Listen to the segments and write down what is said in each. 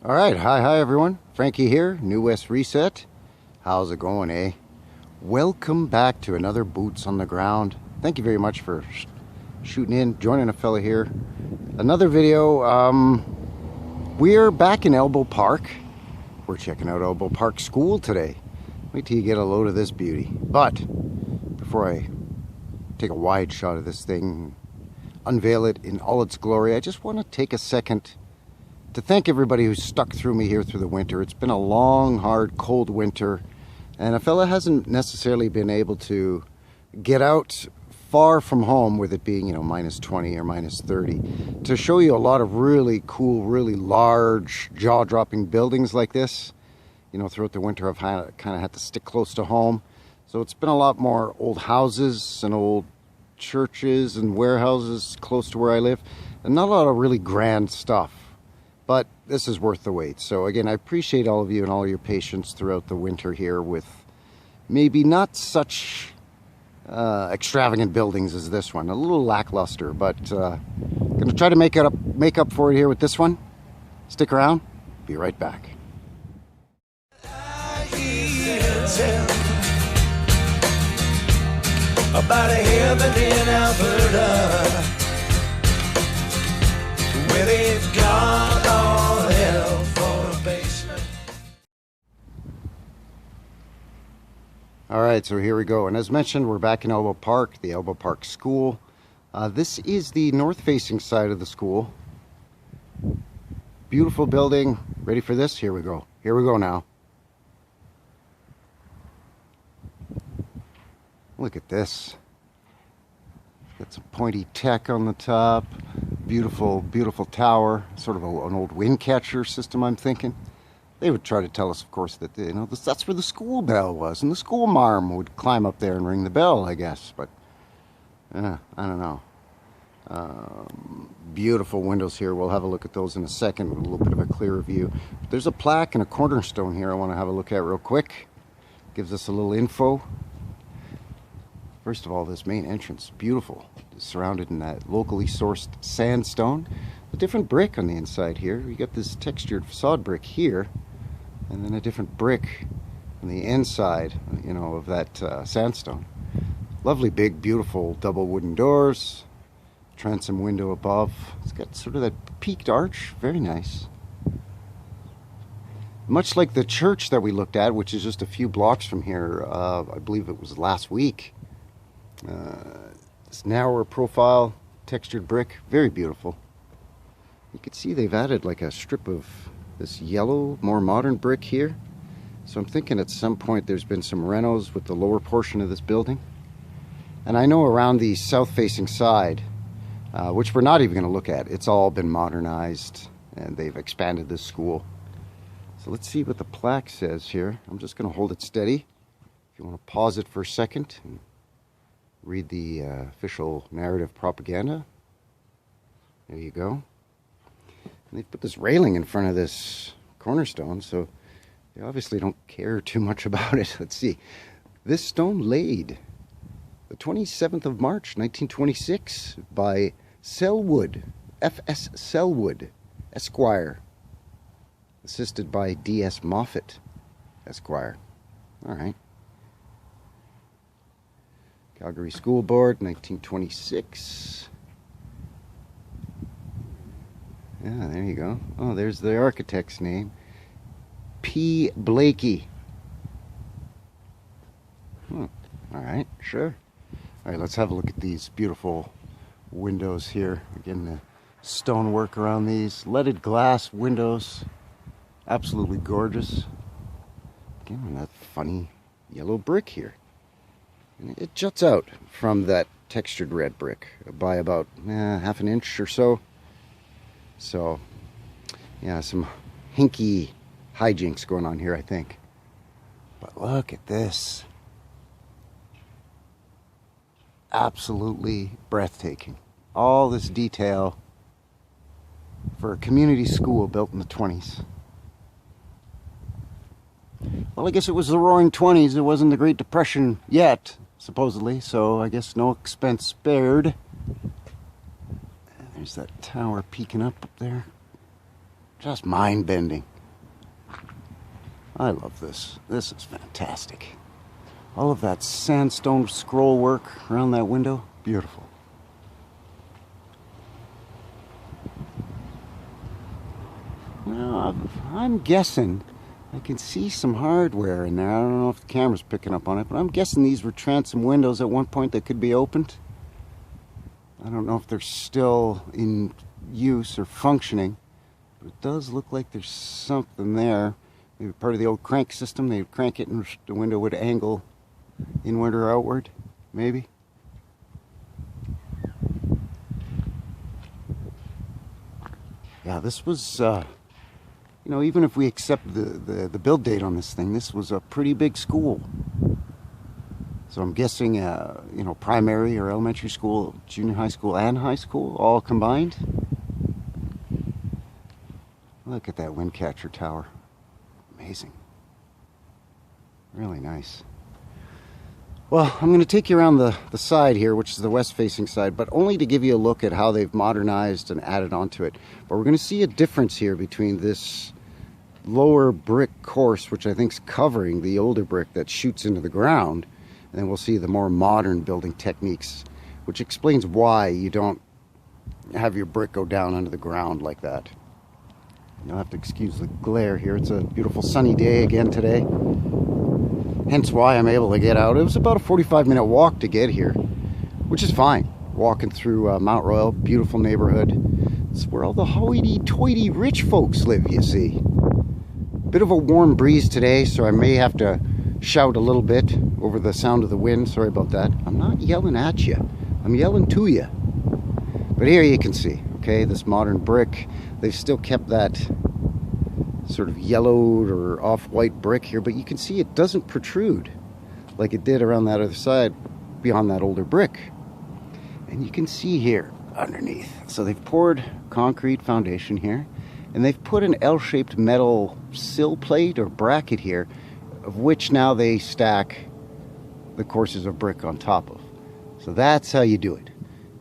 All right, hi everyone. Frankie here, New West Reset. How's it going, eh? Welcome back to another Boots on the Ground. Thank you very much for shooting in, joining a fella here. Another video. We're back in Elbow Park. We're checking out Elbow Park School today. Wait till you get a load of this beauty. But before I take a wide shot of this thing, unveil it in all its glory, I just want to take a second to thank everybody who's stuck through me here through the winter. It's been a long, hard, cold winter, and a fella hasn't necessarily been able to get out far from home, with it being, minus 20 or minus 30, to show you a lot of really cool, really large, jaw-dropping buildings like this. Throughout the winter I've kind of had to stick close to home. So it's been a lot more old houses and old churches and warehouses close to where I live, and not a lot of really grand stuff. But this is worth the wait. So again, I appreciate all of you and all your patience throughout the winter here with maybe not such extravagant buildings as this one. A little lackluster, but gonna try to make up for it here with this one. Stick around. Be right back. About a heaven in Alberta, where they've got all hell for a basement. All right, so here we go. And as mentioned, we're back in Elbow Park, the Elbow Park School. This is the north-facing side of the school. Beautiful building. Ready for this? Here we go. Here we go now. Look at this. Got some pointy tech on the top. Beautiful, beautiful tower. Sort of an old wind catcher system, I'm thinking. They would try to tell us, of course, that that's where the school bell was, and the school marm would climb up there and ring the bell, I guess. But I don't know. Beautiful windows here. We'll have a look at those in a second with a little bit of a clearer view. But there's a plaque and a cornerstone here I want to have a look at real quick. Gives us a little info. First of all, this main entrance, beautiful. It's surrounded in that locally sourced sandstone. A different brick on the inside here. You got this textured facade brick here, and then a different brick on the inside, of that sandstone. Lovely big, beautiful double wooden doors. Transom window above. It's got sort of that peaked arch. Very nice. Much like the church that we looked at, which is just a few blocks from here. I believe it was last week. This narrower profile, textured brick, very beautiful. You can see they've added like a strip of this yellow, more modern brick here. So I'm thinking at some point there's been some renos with the lower portion of this building. And I know around the south-facing side, which we're not even going to look at, it's all been modernized and they've expanded this school. So let's see what the plaque says here. I'm just going to hold it steady. If you want to pause it for a second and read the official narrative propaganda. There you go. And they've put this railing in front of this cornerstone, so they obviously don't care too much about it. Let's see. This stone laid the 27th of March, 1926 by Selwood, F.S. Selwood, Esquire, assisted by D.S. Moffat, Esquire. All right. Calgary School Board, 1926. Yeah, there you go. Oh, there's the architect's name. P. Blakey. All right, sure. All right, let's have a look at these beautiful windows here. Again, the stonework around these. Leaded glass windows. Absolutely gorgeous. Again, that funny yellow brick here. And it juts out from that textured red brick by about half an inch or so. So, yeah, some hinky hijinks going on here, I think. But look at this. Absolutely breathtaking. All this detail for a community school built in the 20s. Well, I guess it was the Roaring 20s. It wasn't the Great Depression yet, supposedly, so I guess no expense spared. There's that tower peeking up there. Just mind-bending. I love this. This is fantastic. All of that sandstone scroll work around that window, beautiful. Now, I'm guessing, I can see some hardware in there. I don't know if the camera's picking up on it, but I'm guessing these were transom windows at one point that could be opened. I don't know if they're still in use or functioning, but it does look like there's something there. Maybe part of the old crank system. They would crank it and the window would angle inward or outward, maybe. Yeah, this was, you know, even if we accept the build date on this thing, this was a pretty big school. So I'm guessing, you know, primary or elementary school, junior high school, and high school all combined. Look at that wind catcher tower. Amazing. Really nice. Well, I'm going to take you around the side here, which is the west-facing side, but only to give you a look at how they've modernized and added onto it. But we're going to see a difference here between this lower brick course, which I think is covering the older brick that shoots into the ground, and then we'll see the more modern building techniques, which explains why you don't have your brick go down under the ground like that. You'll have to excuse the glare here. It's a beautiful sunny day again today. Hence why I'm able to get out. It was about a 45-minute walk to get here, which is fine. Walking through Mount Royal, beautiful neighborhood. It's where all the hoity-toity rich folks live, you see. Bit of a warm breeze today, so I may have to shout a little bit over the sound of the wind. Sorry about that. I'm not yelling at you. I'm yelling to you. But here you can see, okay, this modern brick. They've still kept that sort of yellowed or off-white brick here, but you can see it doesn't protrude like it did around that other side beyond that older brick. And you can see here underneath. So they've poured concrete foundation here, and they've put an L-shaped metal sill plate or bracket here, of which now they stack the courses of brick on top of. So that's how you do it.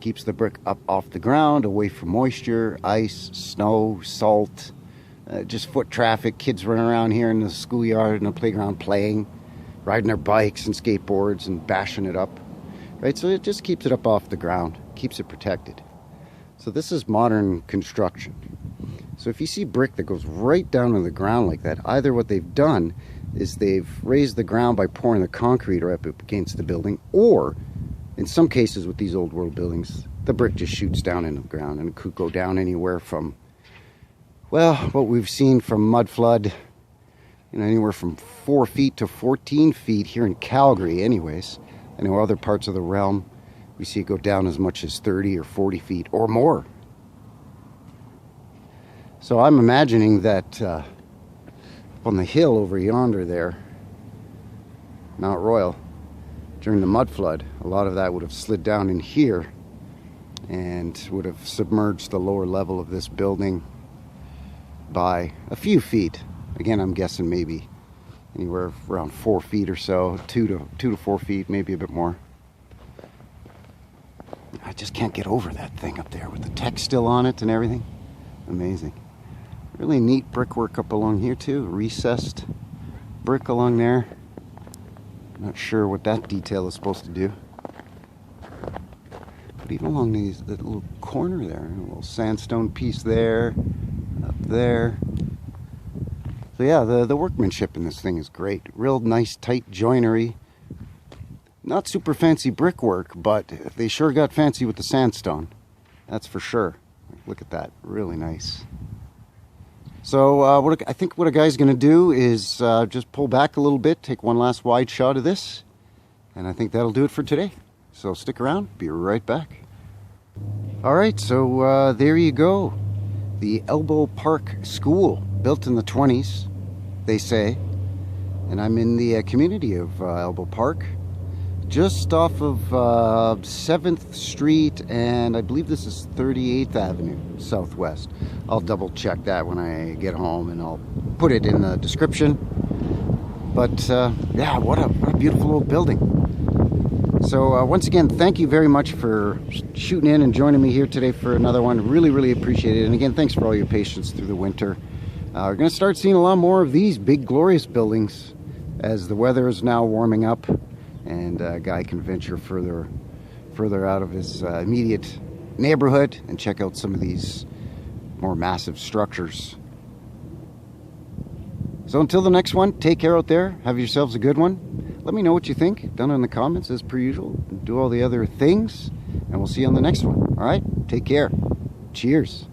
Keeps the brick up off the ground, away from moisture, ice, snow, salt, just foot traffic, kids running around here in the schoolyard and the playground playing, riding their bikes and skateboards and bashing it up, right? So it just keeps it up off the ground, keeps it protected. So this is modern construction. So if you see brick that goes right down on the ground like that, either what they've done is they've raised the ground by pouring the concrete right up against the building, or in some cases with these old world buildings, the brick just shoots down into the ground, and it could go down anywhere from, well, what we've seen from Mudflood, you know, anywhere from 4 feet to 14 feet here in Calgary anyways. I know other parts of the realm, we see it go down as much as 30 or 40 feet or more. So I'm imagining that up on the hill over yonder there, Mount Royal, during the mudflood, a lot of that would have slid down in here and would have submerged the lower level of this building by a few feet. Again, I'm guessing maybe anywhere around 4 feet or so, 2 to 4 feet, maybe a bit more. I just can't get over that thing up there with the text still on it and everything. Amazing. Really neat brickwork up along here too, recessed brick along there. Not sure what that detail is supposed to do. But even along the little corner there, a little sandstone piece there, up there. So yeah, the workmanship in this thing is great. Real nice tight joinery. Not super fancy brickwork, but they sure got fancy with the sandstone. That's for sure. Look at that, really nice. So I think what a guy's going to do is just pull back a little bit, take one last wide shot of this, and I think that'll do it for today. So stick around, be right back. Alright, so there you go. The Elbow Park School, built in the 20s, they say. And I'm in the community of Elbow Park, just off of 7th Street, and I believe this is 38th Avenue Southwest. I'll double check that when I get home, and I'll put it in the description. But yeah, what a beautiful old building. So once again, thank you very much for shooting in and joining me here today for another one. Really appreciate it. And again, thanks for all your patience through the winter. We're going to start seeing a lot more of these big glorious buildings as the weather is now warming up and a guy can venture further out of his immediate neighborhood and check out some of these more massive structures. So until the next one, take care out there. Have yourselves a good one. Let me know what you think down in the comments as per usual. Do all the other things, and we'll see you on the next one. All right? Take care. Cheers.